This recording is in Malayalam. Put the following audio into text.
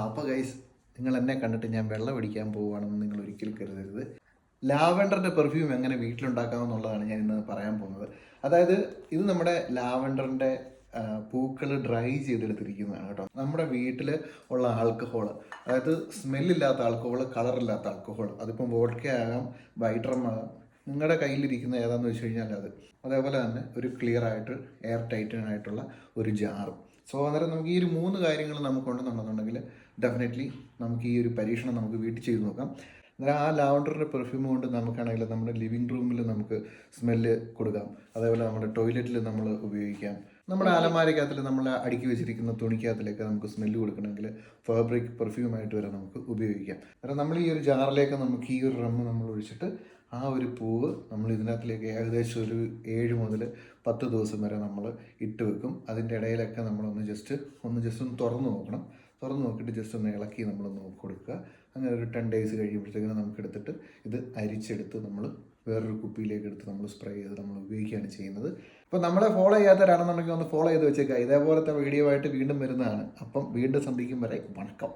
അപ്പോൾ ഗൈസ്, നിങ്ങൾ എന്നെ കണ്ടിട്ട് ഞാൻ വെള്ളം അടിക്കാൻ പോവുകയാണെന്ന് നിങ്ങൾ ഒരിക്കലും കരുതരുത്. ലാവൻഡറിൻ്റെ പെർഫ്യൂം എങ്ങനെ വീട്ടിലുണ്ടാക്കാമെന്നുള്ളതാണ് ഞാൻ ഇന്ന് പറയാൻ പോകുന്നത്. അതായത് ഇത് നമ്മുടെ ലാവൻഡറിൻ്റെ പൂക്കൾ ഡ്രൈ ചെയ്തെടുത്തിരിക്കുന്നതാണ് കേട്ടോ. നമ്മുടെ വീട്ടിൽ ഉള്ള ആൽക്കഹോൾ, അതായത് സ്മെല്ലില്ലാത്ത ആൽക്കഹോൾ, കളറില്ലാത്ത ആൽക്കഹോൾ, അതിപ്പം വോഡ്ക ആകാം, വൈറ്റ് റം ആകാം, നിങ്ങളുടെ കയ്യിലിരിക്കുന്ന ഏതാണെന്ന് വെച്ച് കഴിഞ്ഞാൽ അതേപോലെ തന്നെ ഒരു ക്ലിയർ ആയിട്ട് എയർ ടൈറ്റനായിട്ടുള്ള ഒരു ജാറും. സോ അന്നേരം നമുക്ക് ഈ ഒരു 3 കാര്യങ്ങൾ നമുക്കുണ്ടെന്നുണ്ടെന്നുണ്ടെങ്കിൽ ഡെഫിനറ്റ്ലി നമുക്ക് ഈ ഒരു പരീക്ഷണം നമുക്ക് വീട്ടിൽ ചെയ്ത് നോക്കാം. അന്നേരം ആ ലാവൻഡറിൻ്റെ പെർഫ്യൂം കൊണ്ട് നമുക്കാണെങ്കിൽ നമ്മുടെ ലിവിങ് റൂമിൽ നമുക്ക് സ്മെല്ല് കൊടുക്കാം. അതേപോലെ നമ്മുടെ ടോയ്ലറ്റിൽ നമ്മൾ ഉപയോഗിക്കാം. നമ്മുടെ അലമാരക്കകത്തിൽ നമ്മൾ അടുക്കി വെച്ചിരിക്കുന്ന തുണിക്കകത്തിലേക്ക് നമുക്ക് സ്മെല്ല് കൊടുക്കണമെങ്കിൽ ഫാബ്രിക് പെർഫ്യൂമായിട്ട് വരെ നമുക്ക് ഉപയോഗിക്കാം. അന്നേരം നമ്മൾ ഈ ഒരു ജാറിലേക്ക് നമുക്ക് ഈ ഒരു റമ്മ് നമ്മൾ ഒഴിച്ചിട്ട് ആ ഒരു പൂവ് നമ്മൾ ഇതിനകത്തിലേക്ക് ഏകദേശം ഒരു 7 മുതൽ 10 ദിവസം വരെ നമ്മൾ ഇട്ട് വെക്കും. അതിൻ്റെ ഇടയിലൊക്കെ നമ്മളൊന്ന് ജസ്റ്റ് ഒന്ന് തുറന്ന് നോക്കണം. തുറന്ന് നോക്കിയിട്ട് ജസ്റ്റ് ഒന്ന് ഇളക്കി നമ്മളൊന്ന് കൊടുക്കുക. അങ്ങനെ ഒരു 10 ഡേയ്സ് കഴിയുമ്പോഴത്തേക്കിനും നമുക്ക് എടുത്തിട്ട് ഇത് അരിച്ചെടുത്ത് നമ്മൾ വേറൊരു കുപ്പിയിലേക്ക് എടുത്ത് നമ്മൾ സ്പ്രേ ചെയ്ത് നമ്മൾ ഉപയോഗിക്കുകയാണ് ചെയ്യുന്നത്. അപ്പോൾ നമ്മളെ ഫോളോ ചെയ്യാത്തവരാണെന്നുണ്ടെങ്കിൽ ഒന്ന് ഫോളോ ചെയ്ത് വെച്ചേക്കുക. ഇതേപോലത്തെ വീഡിയോ ആയിട്ട് വീണ്ടും വരുന്നതാണ്. അപ്പം വീണ്ടും സന്ധിക്കും വരെ വണക്കം.